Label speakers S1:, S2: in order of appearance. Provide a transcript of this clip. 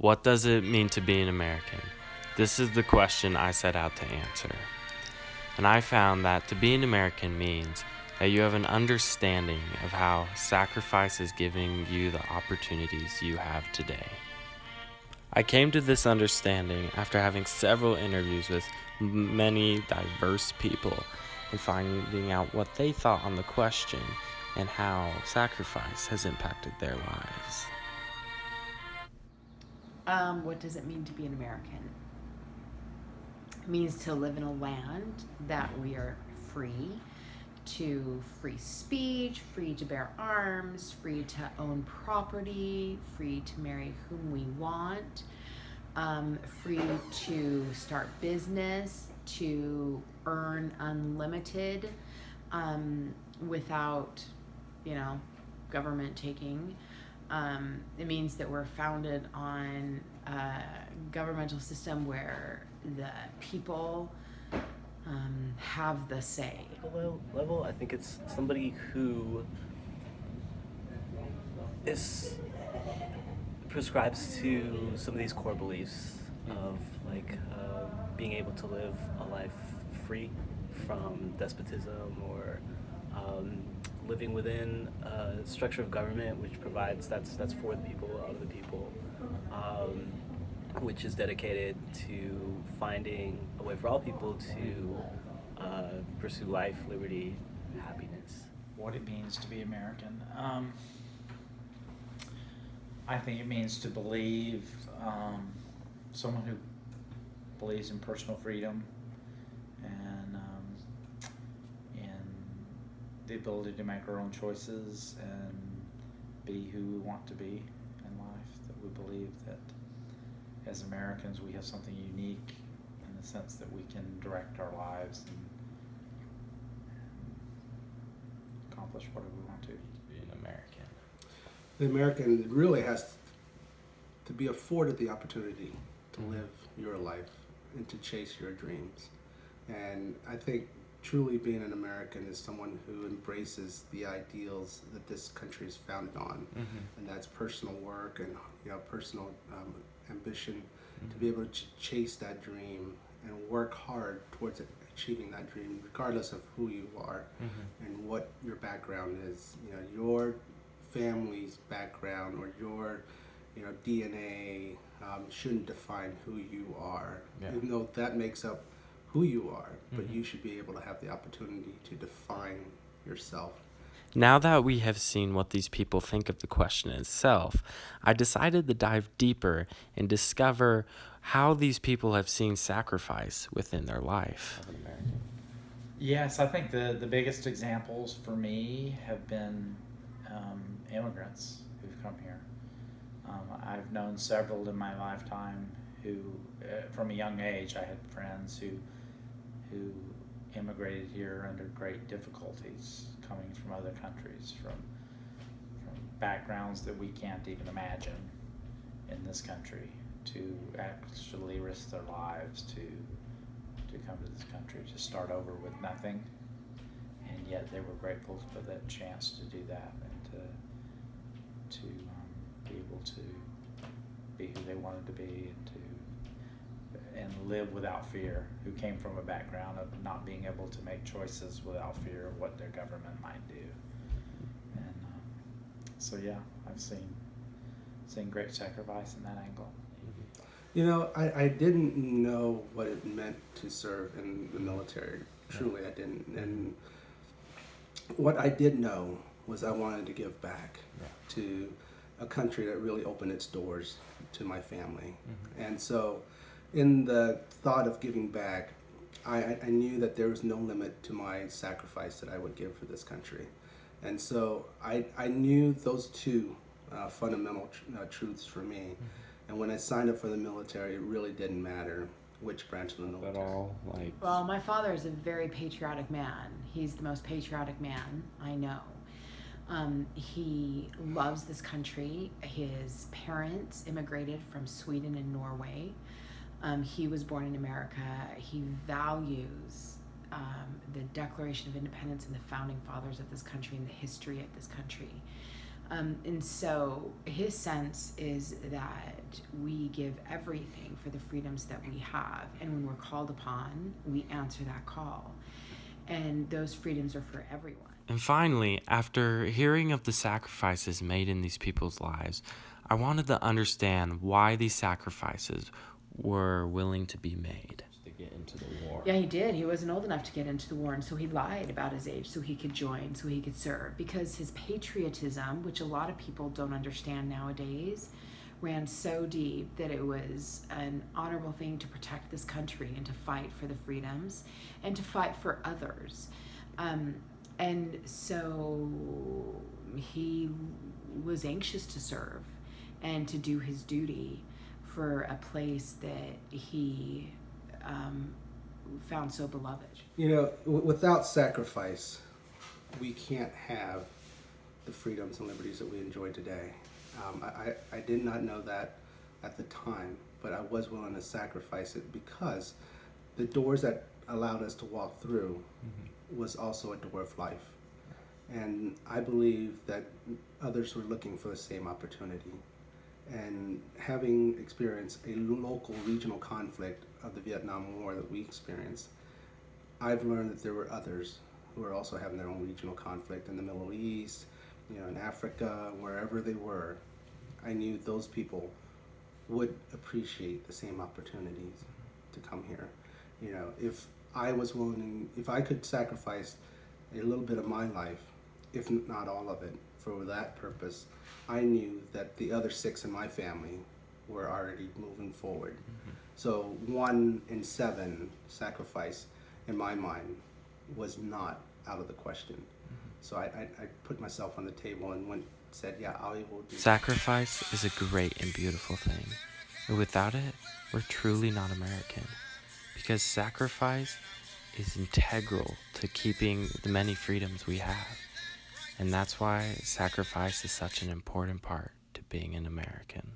S1: What does it mean to be an American? This is the question I set out to answer. And I found that to be an American means that you have an understanding of how sacrifice is giving you the opportunities you have today. I came to this understanding after having several interviews with many diverse people and finding out what they thought on the question and how sacrifice has impacted their lives.
S2: What does it mean to be an American? It means to live in a land that we are free to free speech, free to bear arms, free to own property, free to marry whom we want, free to start business, to earn unlimited without, you know, government taking. It means that we're founded on a governmental system where the people have the say.
S3: Level, I think it's somebody who is prescribes to some of these core beliefs of being able to live a life free from despotism or living within a structure of government which provides that's for the people, of the people, which is dedicated to finding a way for all people to pursue life, liberty, happiness.
S4: What it means to be American. I think it means to believe, someone who believes in personal freedom and in the ability to make our own choices and be who we want to be in life. That we believe that as Americans we have something unique in the sense that we can direct our lives and accomplish whatever we want to.
S1: Be an American.
S5: The American really has to be afforded the opportunity to live your life and to chase your dreams. And I think truly being an American is someone who embraces the ideals that this country is founded on, and that's personal work and personal ambition to be able to chase that dream and work hard towards achieving that dream, regardless of who you are and what your background is. Your family's background or your DNA shouldn't define who you are, even though that makes up who you are, but you should be able to have the opportunity to define yourself.
S1: Now that we have seen what these people think of the question itself, I decided to dive deeper and discover how these people have seen sacrifice within their life.
S4: Yes, I think the biggest examples for me have been immigrants who've come here. I've known several in my lifetime who, from a young age, I had friends who immigrated here under great difficulties, coming from other countries, from backgrounds that we can't even imagine in this country, to actually risk their lives to come to this country, to start over with nothing, and yet they were grateful for that chance to do that and to be able to be who they wanted to be and live without fear, who came from a background of not being able to make choices without fear of what their government might do. And so yeah, I've seen great sacrifice in that angle.
S5: I didn't know what it meant to serve in the military. Truly, I didn't. And what I did know was I wanted to give back to a country that really opened its doors to my family. And so in the thought of giving back, I knew that there was no limit to my sacrifice that I would give for this country. And so I knew those two fundamental truths for me. And when I signed up for the military, it really didn't matter which branch of the military.
S1: At all,
S2: Well, my father is a very patriotic man. He's the most patriotic man I know. He loves this country. His parents immigrated from Sweden and Norway. He was born in America. He values the Declaration of Independence and the founding fathers of this country and the history of this country. And so his sense is that we give everything for the freedoms that we have. And when we're called upon, we answer that call. And those freedoms are for everyone.
S1: And finally, after hearing of the sacrifices made in these people's lives, I wanted to understand why these sacrifices were willing to be made to get into the war.
S2: Yeah, he did. He wasn't old enough to get into the war, and so he lied about his age so he could join, so he could serve. Because his patriotism, which a lot of people don't understand nowadays, ran so deep that it was an honorable thing to protect this country and to fight for the freedoms and to fight for others. And so he was anxious to serve and to do his duty for a place that he found so beloved.
S5: You know, without sacrifice, we can't have the freedoms and liberties that we enjoy today. I did not know that at the time, but I was willing to sacrifice it because the doors that allowed us to walk through was also a door of life. And I believe that others were looking for the same opportunity. And having experienced a local regional conflict of the Vietnam War that we experienced, I've learned that there were others who were also having their own regional conflict in the Middle East, you know, in Africa, wherever they were. I knew those people would appreciate the same opportunities to come here. You know, if I was willing, if I could sacrifice a little bit of my life, if not all of it, for that purpose, I knew that the other 6 in my family were already moving forward. So 1 in 7 sacrifice in my mind was not out of the question. So I put myself on the table and said, yeah, I will do.
S1: Sacrifice is a great and beautiful thing. And without it, we're truly not American. Because sacrifice is integral to keeping the many freedoms we have. And that's why sacrifice is such an important part to being an American.